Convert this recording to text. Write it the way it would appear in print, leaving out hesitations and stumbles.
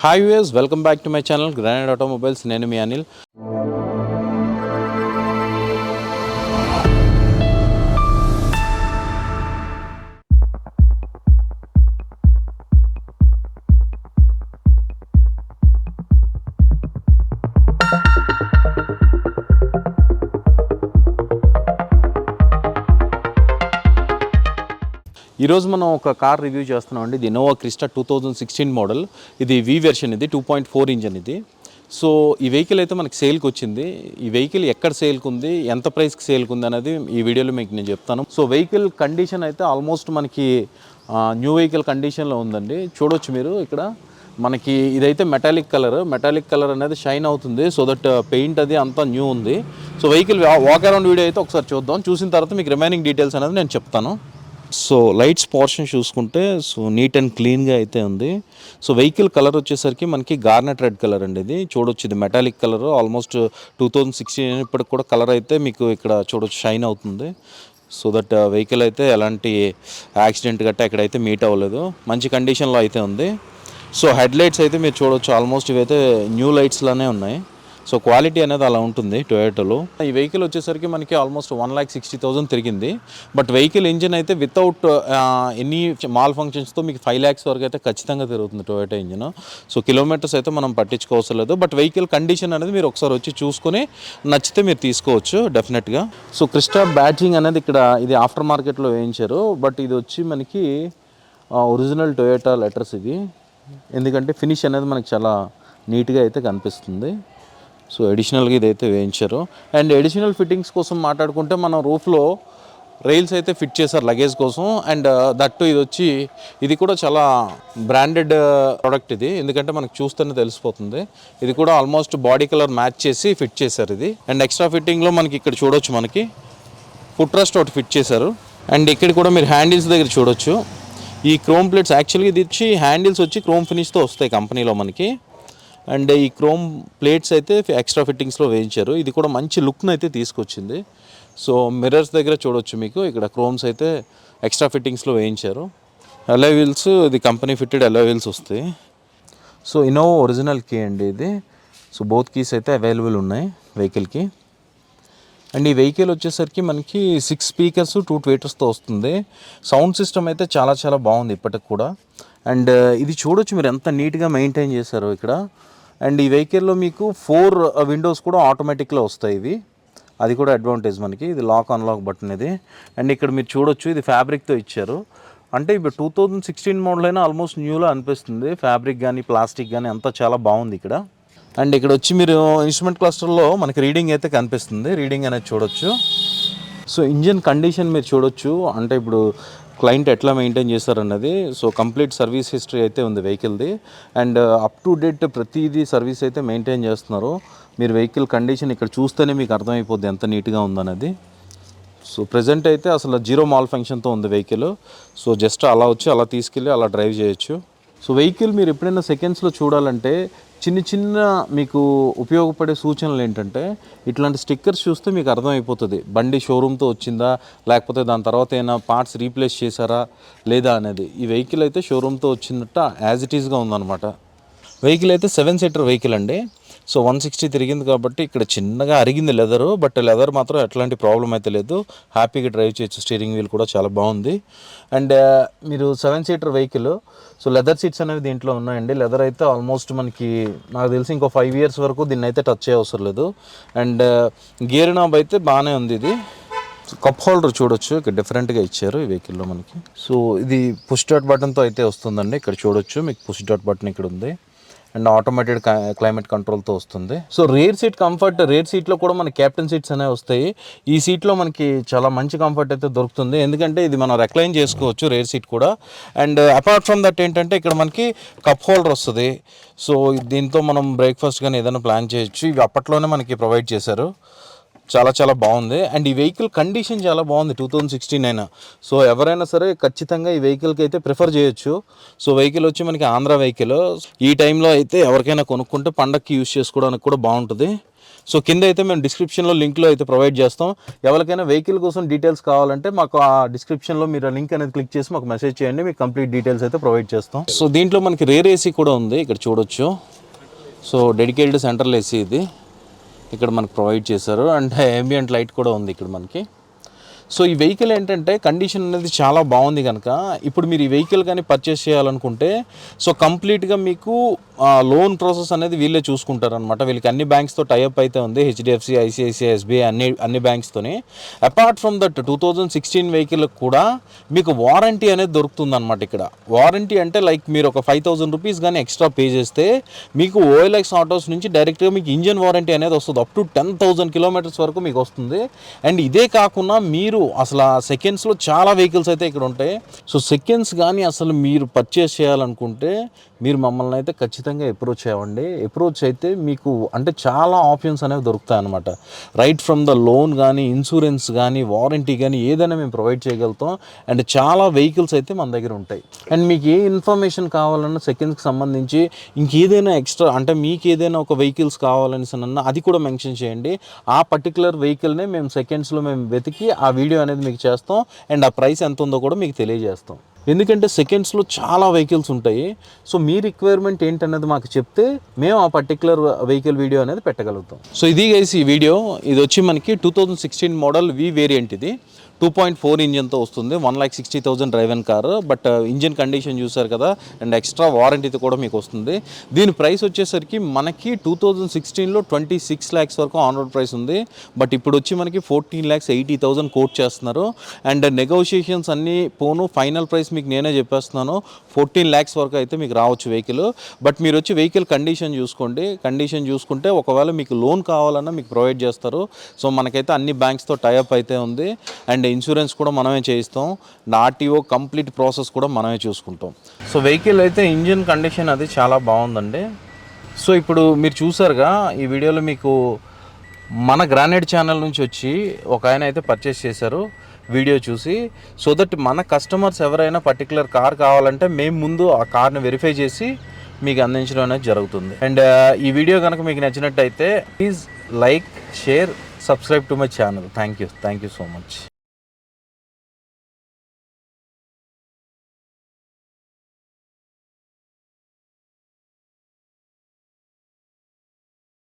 Hi viewers, welcome back to my channel granite automobiles. నేను మీ అనిల్. ఈరోజు మనం ఒక కార్ రివ్యూ చేస్తున్నాం అండి. ఇది ఇన్నోవా క్రిస్టా 2016 మోడల్. ఇది వి వెర్షన్, ఇది 2.4 ఇంజన్ ఇది. సో ఈ వెహికల్ అయితే మనకి సేల్కి వచ్చింది. ఈ వెహికల్ ఎక్కడ సేల్కి ఉంది, ఎంత ప్రైస్కి సేల్కి ఉంది అనేది ఈ వీడియోలో మీకు నేను చెప్తాను. సో వెహికల్ కండిషన్ అయితే ఆల్మోస్ట్ మనకి న్యూ వెహికల్ కండిషన్లో ఉందండి. చూడొచ్చు మీరు ఇక్కడ మనకి ఇదైతే మెటాలిక్ కలర్ అనేది షైన్ అవుతుంది. సో దట్ పెయింట్ అది అంతా న్యూ ఉంది. So vehicle walk around video అయితే ఒకసారి చూద్దాం. చూసిన తర్వాత మీకు రిమైనింగ్ డీటెయిల్స్ అనేది నేను చెప్తాను. సో లైట్స్ పోర్షన్ చూసుకుంటే సో నీట్ అండ్ క్లీన్గా అయితే ఉంది. సో వెహికల్ కలర్ వచ్చేసరికి మనకి గార్నెట్ రెడ్ కలర్ అండి. ఇది చూడొచ్చు, ఇది మెటాలిక్ కలర్. ఆల్మోస్ట్ 2016 ఇప్పటికి కూడా కలర్ అయితే మీకు ఇక్కడ చూడొచ్చు షైన్ అవుతుంది. సో దట్ వెహికల్ అయితే ఎలాంటి యాక్సిడెంట్ గట్టా ఎక్కడైతే మీట్ అవ్వలేదు, మంచి కండిషన్లో అయితే ఉంది. సో హెడ్ లైట్స్ అయితే మీరు చూడొచ్చు, ఆల్మోస్ట్ ఇవైతే న్యూ లైట్స్లానే ఉన్నాయి. సో క్వాలిటీ అనేది అలా ఉంటుంది టొయోటాలో. ఈ వెహికల్ వచ్చేసరికి మనకి ఆల్మోస్ట్ 1,60,000 తిరిగింది. బట్ వెహికల్ ఇంజిన్ అయితే వితౌట్ ఎనీ మాల్ ఫంక్షన్స్తో మీకు 5 lakhs వరకు అయితే ఖచ్చితంగా తిరుగుతుంది టొయోటా ఇంజిన్. సో కిలోమీటర్స్ అయితే మనం పట్టించుకోవసం లేదు. బట్ వెహికల్ కండిషన్ అనేది మీరు ఒకసారి వచ్చి చూసుకొని నచ్చితే మీరు తీసుకోవచ్చు డెఫినెట్గా. సో క్రిస్టా బ్యాడ్జింగ్ అనేది ఇక్కడ ఇది ఆఫ్టర్ మార్కెట్లో వేయించారు. బట్ ఇది వచ్చి మనకి ఒరిజినల్ టొయోటా లెటర్స్ ఇవి. ఎందుకంటే ఫినిష్ అనేది మనకి చాలా నీట్గా అయితే కనిపిస్తుంది. సో అడిషనల్గా ఇదైతే వేయించారు. అండ్ అడిషనల్ ఫిట్టింగ్స్ కోసం మాట్లాడుకుంటే మనం రూఫ్లో రైల్స్ అయితే ఫిట్ చేశారు లగేజ్ కోసం. అండ్ దట్టు ఇది కూడా చాలా బ్రాండెడ్ ప్రోడక్ట్ ఇది, ఎందుకంటే మనకు చూస్తేనే తెలిసిపోతుంది. ఇది కూడా ఆల్మోస్ట్ బాడీ కలర్ మ్యాచ్ చేసి ఫిట్ చేశారు ఇది. అండ్ ఎక్స్ట్రా ఫిట్టింగ్లో మనకి ఇక్కడ చూడొచ్చు, మనకి ఫుట్ రెస్ట్ ఒకటి ఫిట్ చేశారు. అండ్ ఇక్కడ కూడా మీరు హ్యాండిల్స్ దగ్గర చూడొచ్చు, ఈ క్రోమ్ ప్లేట్స్ యాక్చువల్గా ఇది హ్యాండిల్స్ వచ్చి క్రోమ్ ఫినిష్తో వస్తాయి కంపెనీలో మనకి. అండ్ ఈ క్రోమ్ ప్లేట్స్ అయితే ఎక్స్ట్రా ఫిట్టింగ్స్లో వేయించారు. ఇది కూడా మంచి లుక్ను అయితే తీసుకొచ్చింది. సో మిర్రర్స్ దగ్గర చూడొచ్చు, మీకు ఇక్కడ క్రోమ్స్ అయితే ఎక్స్ట్రా ఫిట్టింగ్స్లో వేయించారు. అలాయ్ వీల్స్, ఇది కంపెనీ ఫిట్టెడ్ అలాయ్ వీల్స్ వస్తాయి. సో ఇన్నోవా ఒరిజినల్ కీ అండి ఇది. సో బోత్ కీస్ అయితే అవైలబుల్ ఉన్నాయి వెహికల్కి. అండ్ ఈ వెహికల్ వచ్చేసరికి మనకి 6 స్పీకర్స్ 2 tweeters వస్తుంది. సౌండ్ సిస్టమ్ అయితే చాలా చాలా బాగుంది ఇప్పటికి కూడా. అండ్ ఇది చూడొచ్చు మీరు ఎంత నీట్గా మెయింటైన్ చేశారో ఇక్కడ. అండ్ ఈ వెహికల్లో మీకు 4 విండోస్ కూడా ఆటోమేటిక్లో వస్తాయి ఇవి. అది కూడా అడ్వాంటేజ్ మనకి. ఇది లాక్ అన్లాక్ బటన్ ఇది. అండ్ ఇక్కడ మీరు చూడొచ్చు, ఇది ఫ్యాబ్రిక్తో ఇచ్చారు. అంటే ఇప్పుడు 2016 మోడల్ అయినా ఆల్మోస్ట్ న్యూలో అనిపిస్తుంది. ఫ్యాబ్రిక్ కానీ ప్లాస్టిక్ కానీ అంతా చాలా బాగుంది ఇక్కడ. అండ్ ఇక్కడ వచ్చి మీరు ఇన్స్ట్రుమెంట్ క్లస్టర్లో మనకి రీడింగ్ అయితే కనిపిస్తుంది, రీడింగ్ అనేది చూడొచ్చు. సో ఇంజిన్ కండిషన్ మీరు చూడొచ్చు, అంటే ఇప్పుడు క్లయింట్ ఎట్లా మెయింటైన్ చేస్తారన్నది. సో కంప్లీట్ సర్వీస్ హిస్టరీ అయితే ఉంది వెహికల్ది. అండ్ అప్ టు డేట్ ప్రతిదీ సర్వీస్ అయితే మెయింటైన్ చేస్తున్నారు. మీరు వెహికల్ కండిషన్ ఇక్కడ చూస్తేనే మీకు అర్థమైపోద్ది ఎంత నీట్గా ఉందన్నది. సో ప్రజెంట్ అయితే అసలు 0 మాల్ ఫంక్షన్తో ఉంది వెహికల్. సో జస్ట్ అలా వచ్చి అలా తీసుకెళ్ళి అలా డ్రైవ్ చేయొచ్చు. సో వెహికల్ మీరు ఎప్పుడైనా సెకండ్స్లో చూడాలంటే చిన్న మీకు ఉపయోగపడే సూచనలు ఏంటంటే, ఇట్లాంటి స్టిక్కర్స్ చూస్తే మీకు అర్థమైపోతుంది బండి షోరూమ్తో వచ్చిందా, లేకపోతే దాని తర్వాత ఏమైనా పార్ట్స్ రీప్లేస్ చేశారా లేదా అనేది. ఈ వెహికల్ అయితే షోరూమ్తో వచ్చినట్టు యాజ్ ఇట్ ఈస్గా ఉందన్నమాట. వెహికల్ అయితే 7-seater వెహికల్ అండి. సో 160 తిరిగింది కాబట్టి ఇక్కడ చిన్నగా అరిగింది లెదరు, బట్ లెదర్ మాత్రం ఎట్లాంటి ప్రాబ్లం అయితే లేదు. హ్యాపీగా డ్రైవ్ చేయొచ్చు. స్టీరింగ్ వీల్ కూడా చాలా బాగుంది. అండ్ మీరు 7-seater vehicle. So leather seats అనేవి దీంట్లో ఉన్నాయండి. లెదర్ అయితే ఆల్మోస్ట్ మనకి నాకు తెలిసి ఇంకో 5 years వరకు దీన్ని అయితే టచ్ చేయవసరం లేదు. అండ్ గేర్ నాబ్ అయితే బాగానే ఉంది. ఇది కప్ హోల్డర్ చూడొచ్చు, ఇక్కడ డిఫరెంట్గా ఇచ్చారు ఈ వెహికల్లో మనకి. సో ఇది పుష్ స్టార్ట్ బటన్తో అయితే వస్తుందండి. ఇక్కడ చూడొచ్చు మీకు పుష్ స్టార్ట్ బటన్ ఇక్కడ ఉంది. అండ్ ఆటోమేటెడ్ క్లైమేట్ కంట్రోల్తో వస్తుంది. So rare seat comfort, rare సీట్లో కూడా మనకి క్యాప్టెన్ సీట్స్ అనేవి వస్తాయి. ఈ సీట్లో మనకి చాలా మంచి కంఫర్ట్ అయితే దొరుకుతుంది, ఎందుకంటే ఇది మనం రెక్లైన్ చేసుకోవచ్చు రేర్ సీట్ కూడా. అండ్ అపార్ట్ ఫ్రమ్ దట్ ఏంటంటే ఇక్కడ మనకి కప్ హోల్డర్ వస్తుంది. సో దీంతో మనం బ్రేక్ఫాస్ట్ కానీ ఏదైనా ప్లాన్ చేయొచ్చు. ఇవి అప్పట్లోనే మనకి ప్రొవైడ్ చేశారు. చాలా చాలా బాగుంది. అండ్ ఈ వెహికల్ కండిషన్ చాలా బాగుంది 2016 అయినా. సో ఎవరైనా సరే ఖచ్చితంగా ఈ వెహికల్కి అయితే ప్రిఫర్ చేయొచ్చు. సో వెహికల్ వచ్చి మనకి ఆంధ్ర వెహికల్. ఈ టైంలో అయితే ఎవరికైనా కొనుక్కుంటే పండగకి యూజ్ చేసుకోవడానికి కూడా బాగుంటుంది. సో కింద అయితే మేము డిస్క్రిప్షన్లో లింక్లో అయితే ప్రొవైడ్ చేస్తాం. ఎవరికైనా వెహికల్ కోసం డీటెయిల్స్ కావాలంటే మాకు ఆ డిస్క్రిప్షన్లో మీరు ఆ లింక్ అనేది క్లిక్ చేసి మాకు మెసేజ్ చేయండి, మీకు కంప్లీట్ డీటెయిల్స్ అయితే ప్రొవైడ్ చేస్తాం. సో దీంట్లో మనకి రేర్ ఏసీ కూడా ఉంది, ఇక్కడ చూడొచ్చు. సో డెడికేటెడ్ సెంట్రల్ ఏసీ ఇది ఇక్కడ మనకు ప్రొవైడ్ చేశారు, అండ్ ambient లైట్ కూడా ఉంది ఇక్కడ మనకి. సో ఈ వెహికల్ ఏంటంటే కండిషన్ అనేది చాలా బాగుంది కనుక ఇప్పుడు మీరు ఈ వెహికల్ కానీ పర్చేస్ చేయాలనుకుంటే సో కంప్లీట్గా మీకు లోన్ ప్రాసెస్ అనేది వీళ్ళే చూసుకుంటారనమాట. వీళ్ళకి అన్ని బ్యాంక్స్తో టైఅప్ అయితే ఉంది, హెచ్డిఎఫ్సి, ఐసిఐసిఐ, ఎస్బీఐ అన్ని బ్యాంక్స్తోని. అపార్ట్ ఫ్రమ్ దట్ 2016 వెహికల్ కూడా మీకు వారంటీ అనేది దొరుకుతుంది అనమాట. ఇక్కడ వారంటీ అంటే లైక్ మీరు ఒక 5,000 రూపీస్ కానీ ఎక్స్ట్రా పే చేస్తే మీకు OLX ఆటోస్ నుంచి డైరెక్ట్గా మీకు ఇంజన్ వారంటీ అనేది వస్తుంది, అప్ టు 10,000 కిలోమీటర్స్ వరకు మీకు వస్తుంది. అండ్ ఇదే కాకుండా మీరు అసలు సెకండ్స్లో చాలా వెహికల్స్ అయితే ఇక్కడ ఉంటాయి. సో సెకండ్స్ కానీ అసలు మీరు పర్చేస్ చేయాలనుకుంటే మీరు మమ్మల్ని అయితే ఖచ్చితంగా అప్రోచ్ అవ్వండి. అప్రోచ్ అయితే మీకు అంటే చాలా ఆప్షన్స్ అనేవి దొరుకుతాయి అనమాట. రైట్ ఫ్రమ్ ద లోన్ కానీ, ఇన్సూరెన్స్ కానీ, వారంటీ కానీ ఏదైనా మేము ప్రొవైడ్ చేయగలుగుతాం. అండ్ చాలా వెహికల్స్ అయితే మన దగ్గర ఉంటాయి. అండ్ మీకు ఏ ఇన్ఫర్మేషన్ కావాలన్నా సెకండ్స్కి సంబంధించి ఇంకేదైనా ఎక్స్ట్రా అంటే మీకు ఏదైనా ఒక వెహికల్స్ కావాలని అన్న అది కూడా మెన్షన్ చేయండి. ఆ పర్టికులర్ వెహికల్నే మేము సెకండ్స్లో మేము వెతికి ఆ వీడియో అనేది మీకు చేస్తాం. అండ్ ఆ ప్రైస్ ఎంత ఉందో కూడా మీకు తెలియజేస్తాం. ఎందుకంటే సెకండ్స్లో చాలా వెహికల్స్ ఉంటాయి. సో మీ రిక్వైర్మెంట్ ఏంటనేది మాకు చెప్తే మేము ఆ పర్టికులర్ వెహికల్ వీడియో అనేది పెట్టగలుగుతాం. సో ఇది గైస్ ఈ వీడియో. ఇది వచ్చి మనకి 2016 మోడల్ వి వేరియంట్. ఇది 2.4 ఇంజన్తో వస్తుంది, 1,60,000 drive and car. But engine condition చూసారు కదా, అండ్ ఎక్స్ట్రా వారంటీతో కూడా మీకు వస్తుంది. దీని ప్రైస్ వచ్చేసరికి మనకి 2016లో 26 lakhs వరకు ఆన్ రోడ్ ప్రైస్ ఉంది. బట్ ఇప్పుడు వచ్చి మనకి 14,80,000 కోట్ చేస్తున్నారు. అండ్ నెగోషియేషన్స్ అన్నీ పోను, ఫైనల్ ప్రైస్ మీకు నేనే చెప్పేస్తున్నాను, 14 lakhs వరకు అయితే మీకు రావచ్చు వెహికల్. బట్ మీరు వచ్చి వెహికల్ కండిషన్ చూసుకోండి. కండిషన్ చూసుకుంటే ఒకవేళ మీకు లోన్ కావాలన్నా మీకు ప్రొవైడ్ చేస్తారు. సో మనకైతే అన్ని బ్యాంక్స్తో టైఅప్ అయితే ఉంది. అండ్ ఇన్సూరెన్స్ కూడా మనమే చేయిస్తాం. ఆర్టీఓ కంప్లీట్ ప్రాసెస్ కూడా మనమే చూసుకుంటాం. సో వెహికల్ అయితే ఇంజిన్ కండిషన్ అది చాలా బాగుందండి. సో ఇప్పుడు మీరు చూసారుగా ఈ వీడియోలో మీకు మన గ్రానైట్ ఛానల్ నుంచి వచ్చి ఒక ఆయన అయితే పర్చేస్ చేశారు వీడియో చూసి. సో దట్ మన కస్టమర్స్ ఎవరైనా పర్టికులర్ కార్ కావాలంటే మేము ముందు ఆ కార్ని వెరిఫై చేసి మీకు అందించడం అనేది జరుగుతుంది. అండ్ ఈ వీడియో కనుక మీకు నచ్చినట్టయితే please like, share, subscribe to my channel. Thank you so much.